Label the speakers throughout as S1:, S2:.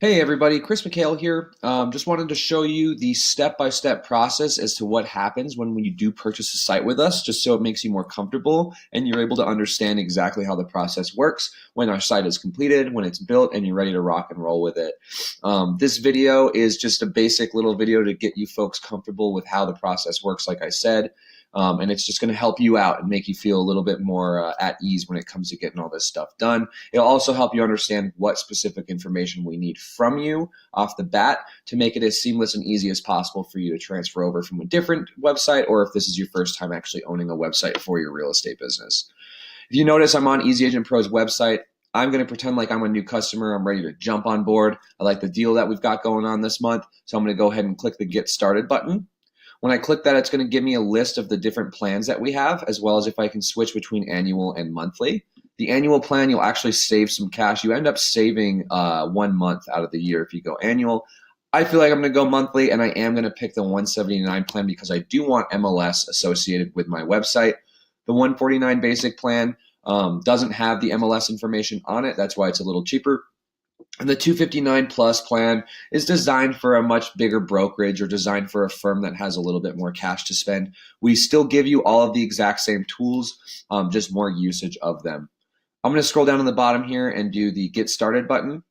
S1: Hey everybody, Chris McHale here. Just wanted to show you the step-by-step process as to what happens when you do purchase a site with us, just so it makes you more comfortable and you're able to understand exactly how the process works when our site is completed, when it's built, and you're ready to rock and roll with it. This video is just a basic little video to get you folks comfortable with how the process works, like I said. And it's just going to help you out and make you feel a little bit more at ease when it comes to getting all this stuff done. It'll also help you understand what specific information we need from you off the bat to make it as seamless and easy as possible for you to transfer over from a different website, or if this is your first time actually owning a website for your real estate business. If you notice, I'm on EasyAgentPro's website. I'm going to pretend like I'm a new customer. I'm ready to jump on board. I like the deal that we've got going on this month, so I'm going to go ahead and click the Get Started button. When I click that, it's going to give me a list of the different plans that we have, as well as if I can switch between annual and monthly. The annual plan, you'll actually save some cash. You end up saving 1 month out of the year if you go annual. I feel like I'm going to go monthly, and I am going to pick the $179 plan because I do want MLS associated with my website. The $149 basic plan doesn't have the MLS information on it. That's why it's a little cheaper. And the $259 plus plan is designed for a much bigger brokerage or designed for a firm that has a little bit more cash to spend. We still give you all of the exact same tools, just more usage of them. I'm going to scroll down to the bottom here and do the Get Started button.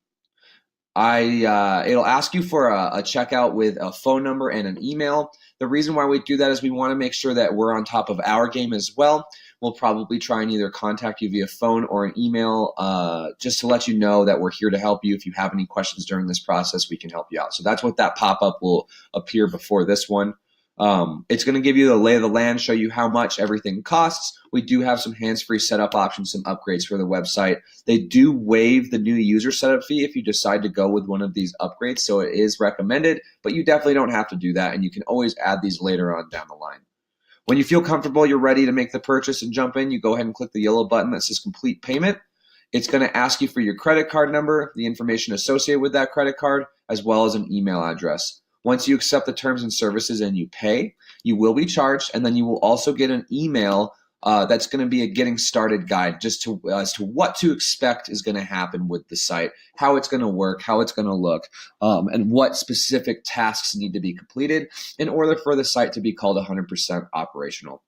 S1: It'll ask you for a checkout with a phone number and an email. The reason why we do that is we want to make sure that we're on top of our game as well. We'll probably try and either contact you via phone or an email just to let you know that we're here to help you. If you have any questions during this process, we can help you out. So that's what that pop-up will appear before this one. It's going to give you the lay of the land, show you how much everything costs. We do have some hands-free setup options, some upgrades for the website. They do waive the new user setup fee if you decide to go with one of these upgrades, so it is recommended, but you definitely don't have to do that, and you can always add these later on down the line. When you feel comfortable, you're ready to make the purchase and jump in, you go ahead and click the yellow button that says Complete Payment. It's going to ask you for your credit card number, the information associated with that credit card, as well as an email address. Once you accept the terms and services and you pay, you will be charged, and then you will also get an email that's going to be a getting started guide just as to what to expect is going to happen with the site, how it's going to work, how it's going to look, and what specific tasks need to be completed in order for the site to be called 100% operational.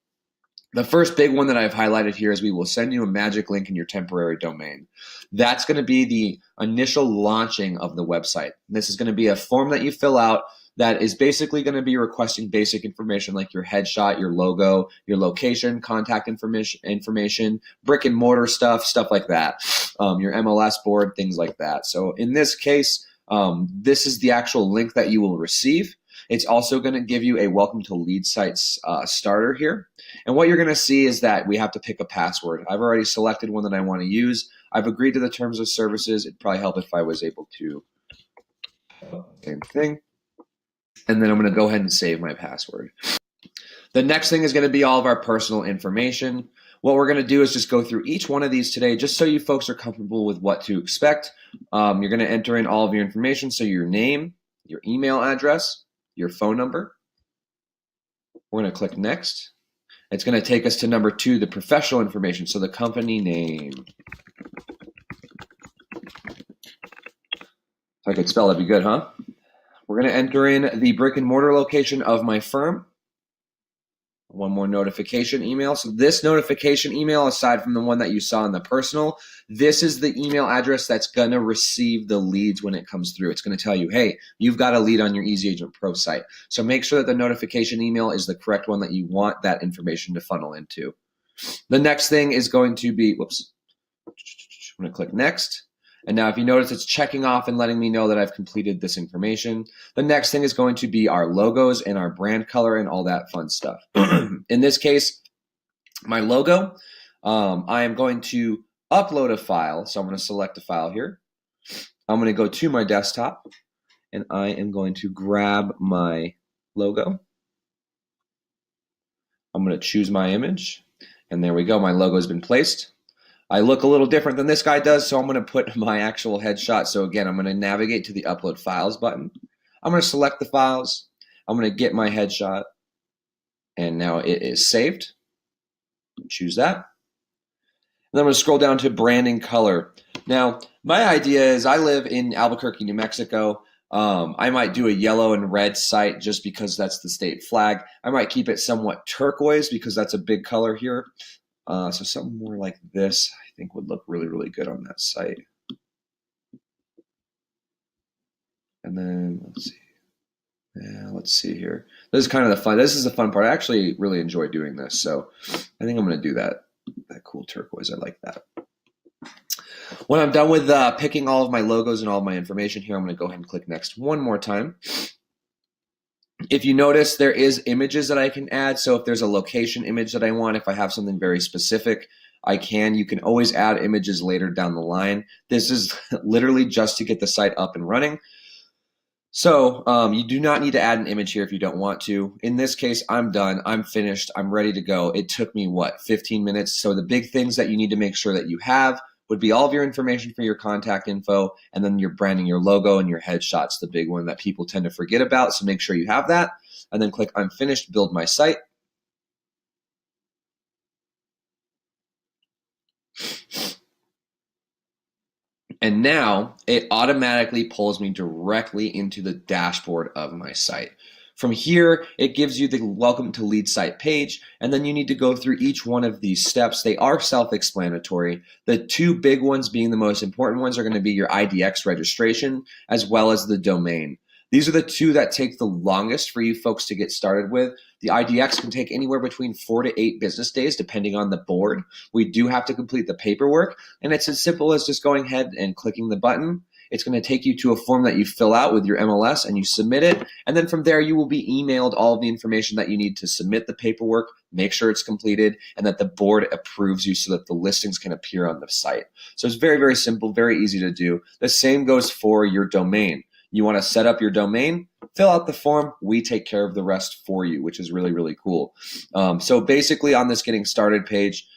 S1: The first big one that I've highlighted here is we will send you a magic link in your temporary domain. That's going to be the initial launching of the website. This is going to be a form that you fill out that is basically going to be requesting basic information like your headshot, your logo, your location, contact information, brick and mortar stuff like that, your MLS board, things like that. So in this case, this is the actual link that you will receive. It's also going to give you a welcome to lead sites starter here. And what you're going to see is that we have to pick a password. I've already selected one that I want to use. I've agreed to the terms of services. It'd probably help if I was able to same thing. And then I'm going to go ahead and save my password. The next thing is going to be all of our personal information. What we're going to do is just go through each one of these today just so you folks are comfortable with what to expect. You're going to enter in all of your information, so your name, your email address, your phone number. We're going to click Next. It's going to take us to number 2, the professional information, so the company name. If I could spell, that'd be good, huh? We're going to enter in the brick and mortar location of my firm. One more notification email. So this notification email, aside from the one that you saw in the personal, this is the email address that's going to receive the leads when it comes through. It's going to tell you, hey, you've got a lead on your EasyAgentPro site. So make sure that the notification email is the correct one that you want that information to funnel into. The next thing is going to be, I'm going to click Next. And now if you notice, it's checking off and letting me know that I've completed this information. The next thing is going to be our logos and our brand color and all that fun stuff. In this case, my logo, I am going to upload a file. So I'm going to select a file here. I'm going to go to my desktop and I am going to grab my logo. I'm going to choose my image and there we go. My logo has been placed. I look a little different than this guy does, so I'm going to put my actual headshot. So again, I'm going to navigate to the Upload Files button. I'm going to select the files. I'm going to get my headshot, and now it is saved. Choose that. And then I'm going to scroll down to branding color. Now, my idea is I live in Albuquerque, New Mexico. I might do a yellow and red site just because that's the state flag. I might keep it somewhat turquoise because that's a big color here. So something more like this, I think, would look really, really good on that site. And then let's see here. This is kind of the fun. This is the fun part. I actually really enjoy doing this, so I think I'm going to do that. That cool turquoise. I like that. When I'm done with picking all of my logos and all of my information here, I'm going to go ahead and click next one more time. If you notice, there is images that I can add. So if there's a location image that I want, if I have something very specific, I can. You can always add images later down the line. This is literally just to get the site up and running. So you do not need to add an image here if you don't want to. In this case, I'm done. I'm finished. I'm ready to go. It took me, 15 minutes? So the big things that you need to make sure that you have would be all of your information for your contact info, and then your branding, your logo, and your headshots, the big one that people tend to forget about. So make sure you have that. And then click I'm finished, build my site. And now it automatically pulls me directly into the dashboard of my site. From here, it gives you the welcome to lead site page, and then you need to go through each one of these steps. They are self-explanatory. The two big ones being the most important ones are going to be your IDX registration as well as the domain. These are the two that take the longest for you folks to get started with. The IDX can take anywhere between 4 to 8 business days, depending on the board. We do have to complete the paperwork, and it's as simple as just going ahead and clicking the button. It's going to take you to a form that you fill out with your MLS and you submit it. And then from there, you will be emailed all of the information that you need to submit the paperwork, make sure it's completed, and that the board approves you so that the listings can appear on the site. So it's very, very simple, very easy to do. The same goes for your domain. You want to set up your domain, fill out the form. We take care of the rest for you, which is really, really cool. So basically on this getting started page,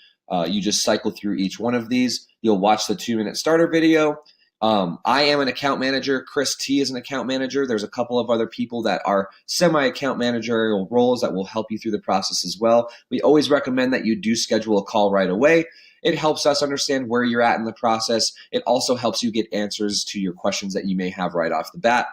S1: you just cycle through each one of these. You'll watch the 2-minute starter video. I am an account manager. Chris T is an account manager. There's a couple of other people that are semi-account managerial roles that will help you through the process as well. We always recommend that you do schedule a call right away. It helps us understand where you're at in the process. It also helps you get answers to your questions that you may have right off the bat.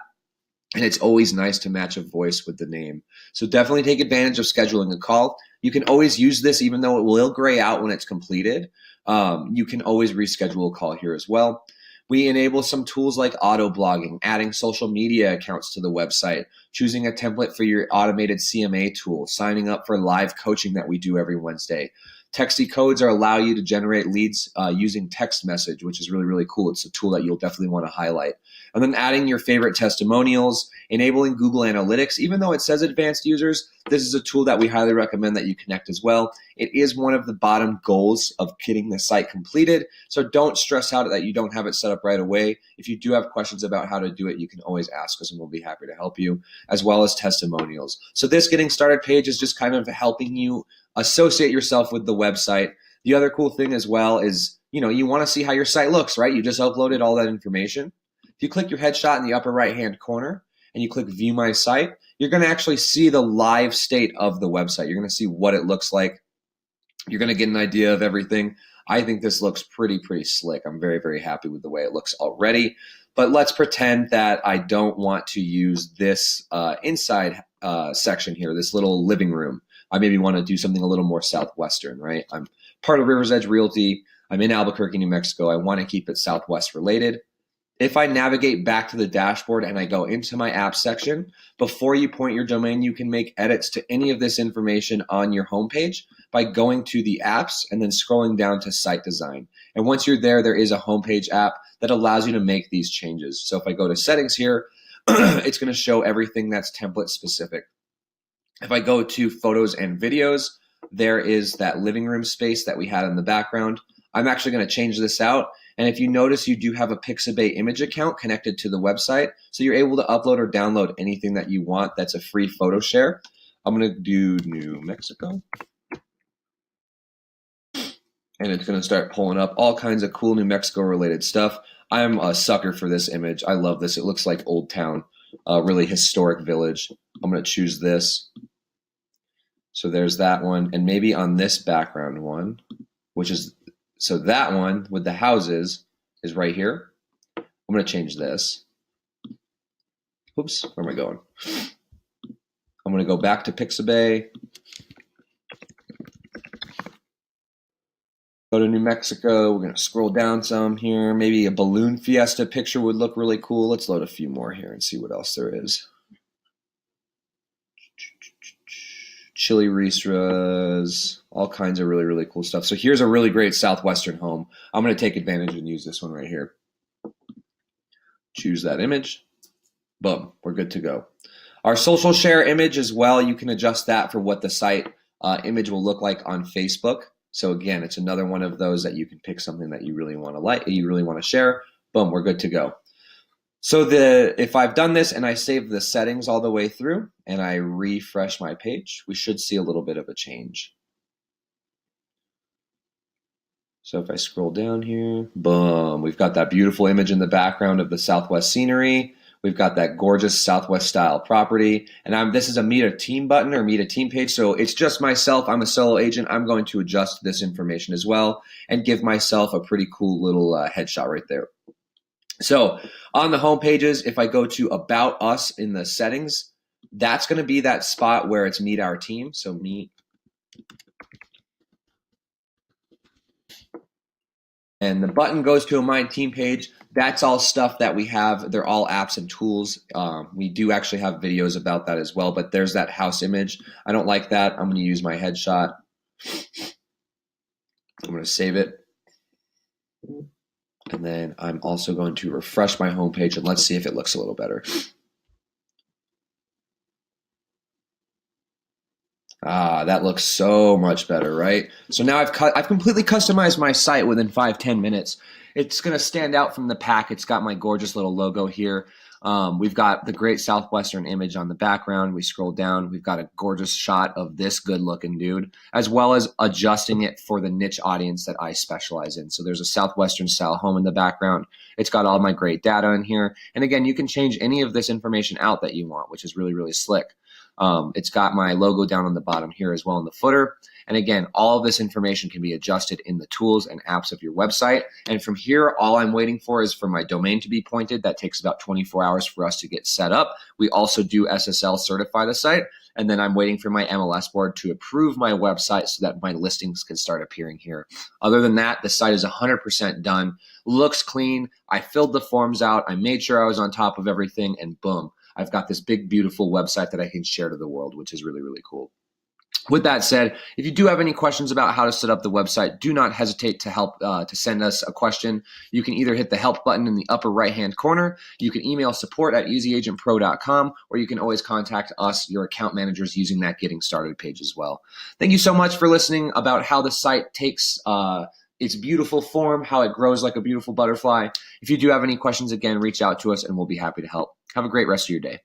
S1: And it's always nice to match a voice with the name. So definitely take advantage of scheduling a call. You can always use this even though it will gray out when it's completed. You can always reschedule a call here as well. We enable some tools like auto blogging, adding social media accounts to the website, choosing a template for your automated CMA tool, signing up for live coaching that we do every Wednesday. Texty codes allow you to generate leads using text message, which is really, really cool. It's a tool that you'll definitely want to highlight. And then adding your favorite testimonials, enabling Google Analytics. Even though it says advanced users, this is a tool that we highly recommend that you connect as well. It is one of the bottom goals of getting the site completed. So don't stress out that you don't have it set up right away. If you do have questions about how to do it, you can always ask us and we'll be happy to help you, as well as testimonials. So this getting started page is just kind of helping you associate yourself with the website. The other cool thing as well is, you want to see how your site looks, right? You just uploaded all that information. If you click your headshot in the upper right-hand corner and you click View My Site, you're going to actually see the live state of the website. You're going to see what it looks like. You're going to get an idea of everything. I think this looks pretty slick. I'm very, very happy with the way it looks already. But let's pretend that I don't want to use this inside section here, this little living room. I maybe want to do something a little more southwestern, right? I'm part of River's Edge Realty. I'm in Albuquerque, New Mexico. I want to keep it Southwest related. If I navigate back to the dashboard and I go into my app section, before you point your domain, you can make edits to any of this information on your homepage by going to the apps and then scrolling down to site design. And once you're there, there is a homepage app that allows you to make these changes. So if I go to settings here, it's going to show everything that's template specific. If I go to photos and videos, there is that living room space that we had in the background. I'm actually going to change this out. And if you notice, you do have a Pixabay image account connected to the website. So you're able to upload or download anything that you want. That's a free photo share. I'm going to do New Mexico. And it's going to start pulling up all kinds of cool New Mexico related stuff. I'm a sucker for this image. I love this. It looks like Old Town, a really historic village. I'm going to choose this. So there's that one. And maybe on this background one, which is, so that one with the houses is right here. I'm going to change this. Oops, where am I going? I'm going to go back to Pixabay. Go to New Mexico. We're going to scroll down some here. Maybe a balloon fiesta picture would look really cool. Let's load a few more here and see what else there is. Chili Ristras, all kinds of really, really cool stuff. So here's a really great Southwestern home. I'm going to take advantage and use this one right here. Choose that image. Boom, we're good to go. Our social share image as well, you can adjust that for what the site image will look like on Facebook. So again, it's another one of those that you can pick something that you really want to like, you really want to share. Boom, we're good to go. So if I've done this and I save the settings all the way through and I refresh my page, we should see a little bit of a change. So if I scroll down here, boom, we've got that beautiful image in the background of the Southwest scenery. We've got that gorgeous Southwest style property. And this is a Meet a Team button or Meet a Team page. So it's just myself. I'm a solo agent. I'm going to adjust this information as well and give myself a pretty cool little headshot right there. So on the home pages, if I go to About Us in the settings, that's going to be that spot where it's Meet Our Team. So Meet. And the button goes to a My Team page. That's all stuff that we have. They're all apps and tools. We do actually have videos about that as well, but there's that house image. I don't like that. I'm going to use my headshot. I'm going to save it. And then I'm also going to refresh my homepage and let's see if it looks a little better. That looks so much better, right? So now I've completely customized my site within 5-10 minutes. It's going to stand out from the pack. It's got my gorgeous little logo here. We've got the great Southwestern image on the background. We scroll down. We've got a gorgeous shot of this good-looking dude, as well as adjusting it for the niche audience that I specialize in. So there's a Southwestern-style home in the background. It's got all my great data in here. And again, you can change any of this information out that you want, which is really, really slick. It's got my logo down on the bottom here as well in the footer. And again, all of this information can be adjusted in the tools and apps of your website. And from here, all I'm waiting for is for my domain to be pointed. That takes about 24 hours for us to get set up. We also do SSL certify the site. And then I'm waiting for my MLS board to approve my website so that my listings can start appearing here. Other than that, the site is 100% done. Looks clean. I filled the forms out. I made sure I was on top of everything, and boom, I've got this big, beautiful website that I can share to the world, which is really, really cool. With that said, if you do have any questions about how to set up the website, do not hesitate to send us a question. You can either hit the help button in the upper right-hand corner, you can email support@EasyAgentPro.com, or you can always contact us, your account managers, using that Getting Started page as well. Thank you so much for listening about how the site takes its beautiful form, how it grows like a beautiful butterfly. If you do have any questions, again, reach out to us and we'll be happy to help. Have a great rest of your day.